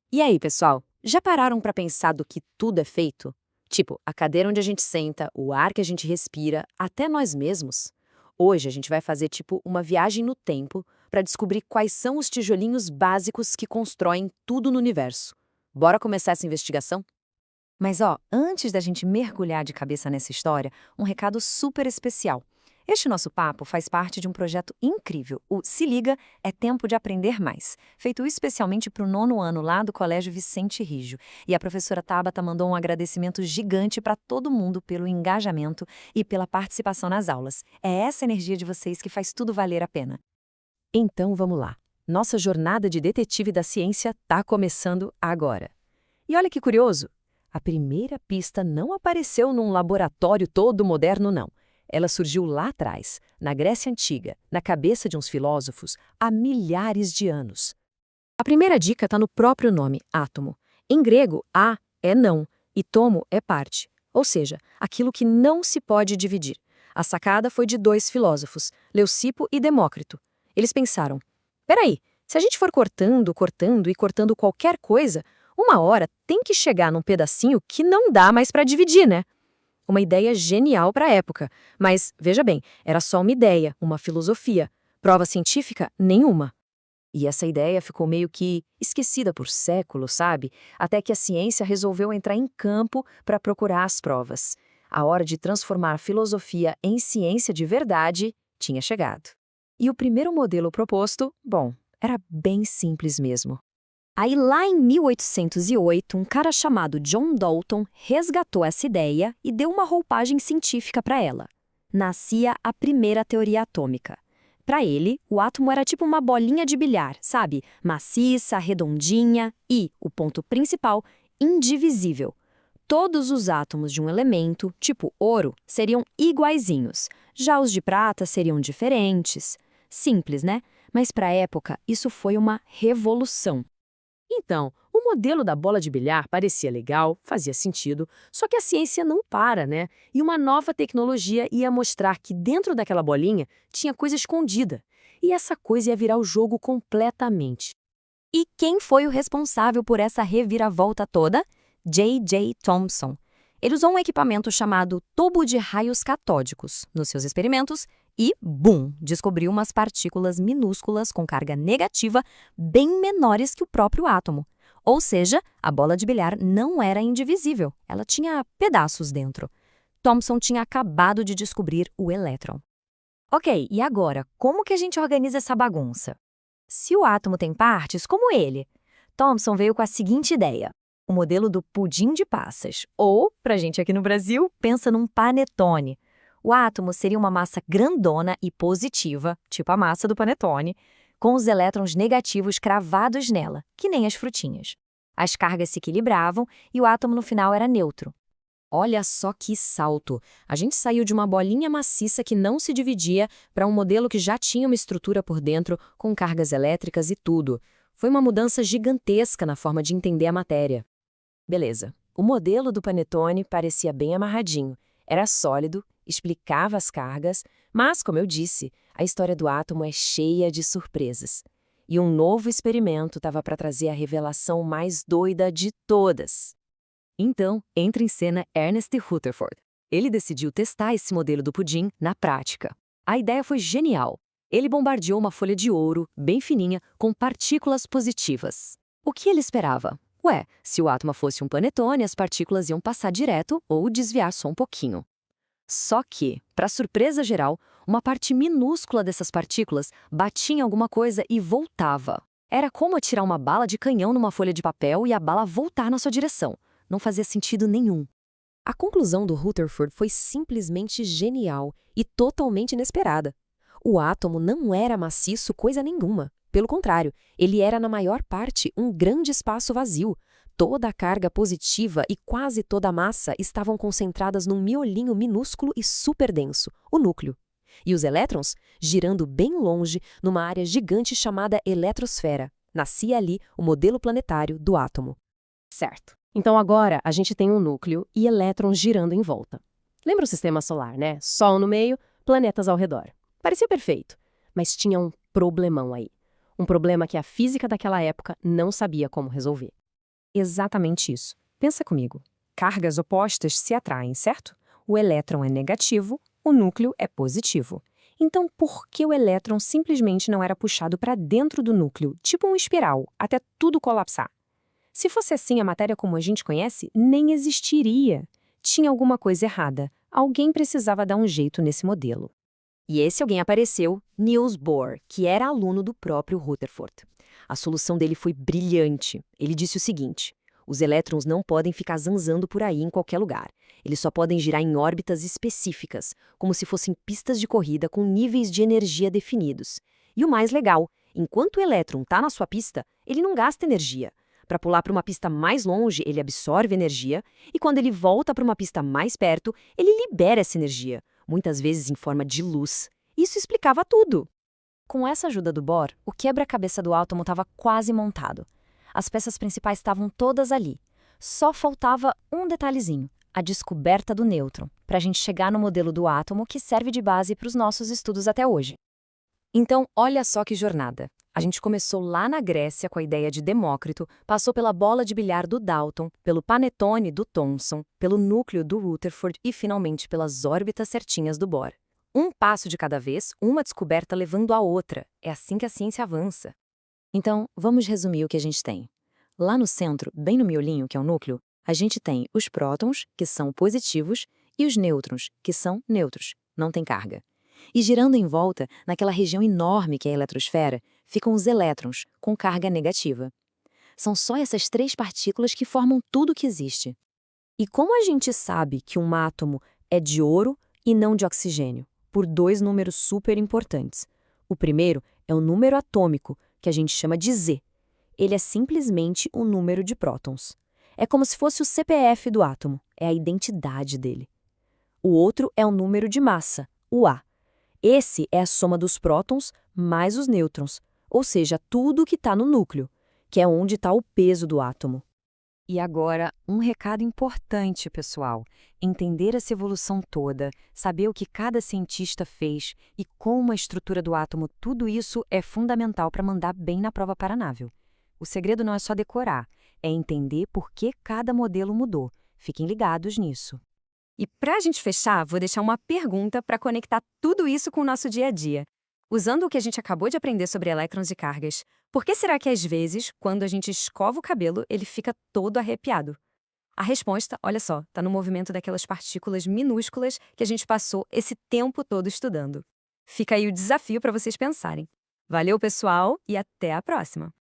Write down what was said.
E aí, pessoal, já pararam para pensar do que tudo é feito? Tipo, a cadeira onde a gente senta, o ar que a gente respira, até nós mesmos? Hoje a gente vai fazer tipo uma viagem no tempo para descobrir quais são os tijolinhos básicos que constroem tudo no universo. Bora começar essa investigação? Mas ó, antes da gente mergulhar de cabeça nessa história, um recado super especial. Este nosso papo faz parte de um projeto incrível, o Se Liga, é Tempo de Aprender Mais, feito especialmente para o 9º ano lá do Colégio Vicente Rijo. E a professora Tabata mandou um agradecimento gigante para todo mundo pelo engajamento e pela participação nas aulas. É essa energia de vocês que faz tudo valer a pena. Então vamos lá. Nossa jornada de detetive da ciência está começando agora. E olha que curioso! A primeira pista não apareceu num laboratório todo moderno, não. Ela surgiu lá atrás, na Grécia Antiga, na cabeça de uns filósofos, há milhares de anos. A primeira dica está no próprio nome, átomo. Em grego, a é não e tomo é parte, ou seja, aquilo que não se pode dividir. A sacada foi de dois filósofos, Leucipo e Demócrito. Eles pensaram: peraí, se a gente for cortando, cortando e cortando qualquer coisa, uma hora tem que chegar num pedacinho que não dá mais para dividir, né? Uma ideia genial para a época, mas, veja bem, era só uma ideia, uma filosofia. Prova científica? Nenhuma. E essa ideia ficou meio que esquecida por séculos, sabe? Até que a ciência resolveu entrar em campo para procurar as provas. A hora de transformar a filosofia em ciência de verdade tinha chegado. E o primeiro modelo proposto, bom, era bem simples mesmo. Aí, lá em 1808, um cara chamado John Dalton resgatou essa ideia e deu uma roupagem científica para ela. Nascia a primeira teoria atômica. Para ele, o átomo era tipo uma bolinha de bilhar, sabe? Maciça, redondinha e, o ponto principal, indivisível. Todos os átomos de um elemento, tipo ouro, seriam iguaizinhos. Já os de prata seriam diferentes. Simples, né? Mas para a época, isso foi uma revolução. Então, o modelo da bola de bilhar parecia legal, fazia sentido, só que a ciência não para, né? E uma nova tecnologia ia mostrar que dentro daquela bolinha tinha coisa escondida. E essa coisa ia virar o jogo completamente. E quem foi o responsável por essa reviravolta toda? J.J. Thomson. Ele usou um equipamento chamado tubo de raios catódicos nos seus experimentos e, bum, descobriu umas partículas minúsculas com carga negativa bem menores que o próprio átomo. Ou seja, a bola de bilhar não era indivisível, ela tinha pedaços dentro. Thomson tinha acabado de descobrir o elétron. Ok, e agora, como que a gente organiza essa bagunça? Se o átomo tem partes, como ele? Thomson veio com a seguinte ideia: o modelo do pudim de passas, ou, pra gente aqui no Brasil, pensa num panetone. O átomo seria uma massa grandona e positiva, tipo a massa do panetone, com os elétrons negativos cravados nela, que nem as frutinhas. As cargas se equilibravam e o átomo no final era neutro. Olha só que salto! A gente saiu de uma bolinha maciça que não se dividia para um modelo que já tinha uma estrutura por dentro, com cargas elétricas e tudo. Foi uma mudança gigantesca na forma de entender a matéria. Beleza. O modelo do panetone parecia bem amarradinho. Era sólido, explicava as cargas, mas, como eu disse, a história do átomo é cheia de surpresas. E um novo experimento estava para trazer a revelação mais doida de todas. Então, entra em cena Ernest Rutherford. Ele decidiu testar esse modelo do pudim na prática. A ideia foi genial. Ele bombardeou uma folha de ouro, bem fininha, com partículas positivas. O que ele esperava? Ué, se o átomo fosse um panetone, as partículas iam passar direto ou desviar só um pouquinho. Só que, para surpresa geral, uma parte minúscula dessas partículas batia em alguma coisa e voltava. Era como atirar uma bala de canhão numa folha de papel e a bala voltar na sua direção. Não fazia sentido nenhum. A conclusão do Rutherford foi simplesmente genial e totalmente inesperada. O átomo não era maciço coisa nenhuma. Pelo contrário, ele era na maior parte um grande espaço vazio. Toda a carga positiva e quase toda a massa estavam concentradas num miolinho minúsculo e super denso, o núcleo. E os elétrons, girando bem longe, numa área gigante chamada eletrosfera. Nascia ali o modelo planetário do átomo. Certo. Então agora a gente tem um núcleo e elétrons girando em volta. Lembra o sistema solar, né? Sol no meio, planetas ao redor. Parecia perfeito, mas tinha um problemão aí. Um problema que a física daquela época não sabia como resolver. Exatamente isso. Pensa comigo. Cargas opostas se atraem, certo? O elétron é negativo, o núcleo é positivo. Então, por que o elétron simplesmente não era puxado para dentro do núcleo, tipo um espiral, até tudo colapsar? Se fosse assim, a matéria como a gente conhece nem existiria. Tinha alguma coisa errada. Alguém precisava dar um jeito nesse modelo. E esse alguém apareceu, Niels Bohr, que era aluno do próprio Rutherford. A solução dele foi brilhante. Ele disse o seguinte: os elétrons não podem ficar zanzando por aí em qualquer lugar. Eles só podem girar em órbitas específicas, como se fossem pistas de corrida com níveis de energia definidos. E o mais legal, enquanto o elétron está na sua pista, ele não gasta energia. Para pular para uma pista mais longe, ele absorve energia, e quando ele volta para uma pista mais perto, ele libera essa energia, muitas vezes em forma de luz. Isso explicava tudo. Com essa ajuda do Bohr, o quebra-cabeça do átomo estava quase montado. As peças principais estavam todas ali. Só faltava um detalhezinho, a descoberta do nêutron, para a gente chegar no modelo do átomo que serve de base para os nossos estudos até hoje. Então, olha só que jornada. A gente começou lá na Grécia com a ideia de Demócrito, passou pela bola de bilhar do Dalton, pelo panetone do Thomson, pelo núcleo do Rutherford e, finalmente, pelas órbitas certinhas do Bohr. Um passo de cada vez, uma descoberta levando a outra. É assim que a ciência avança. Então, vamos resumir o que a gente tem. Lá no centro, bem no miolinho, que é o núcleo, a gente tem os prótons, que são positivos, e os nêutrons, que são neutros, não tem carga. E girando em volta, naquela região enorme que é a eletrosfera, ficam os elétrons, com carga negativa. São só essas três partículas que formam tudo que existe. E como a gente sabe que um átomo é de ouro e não de oxigênio? Por dois números super importantes. O primeiro é o número atômico, que a gente chama de Z. Ele é simplesmente o número de prótons. É como se fosse o CPF do átomo, é a identidade dele. O outro é o número de massa, o A. Esse é a soma dos prótons mais os nêutrons, ou seja, tudo que está no núcleo, que é onde está o peso do átomo. E agora, um recado importante, pessoal. Entender essa evolução toda, saber o que cada cientista fez e como a estrutura do átomo, tudo isso é fundamental para mandar bem na prova Paranável. O segredo não é só decorar, é entender por que cada modelo mudou. Fiquem ligados nisso. E para a gente fechar, vou deixar uma pergunta para conectar tudo isso com o nosso dia a dia. Usando o que a gente acabou de aprender sobre elétrons e cargas, por que será que às vezes, quando a gente escova o cabelo, ele fica todo arrepiado? A resposta, olha só, está no movimento daquelas partículas minúsculas que a gente passou esse tempo todo estudando. Fica aí o desafio para vocês pensarem. Valeu, pessoal, e até a próxima!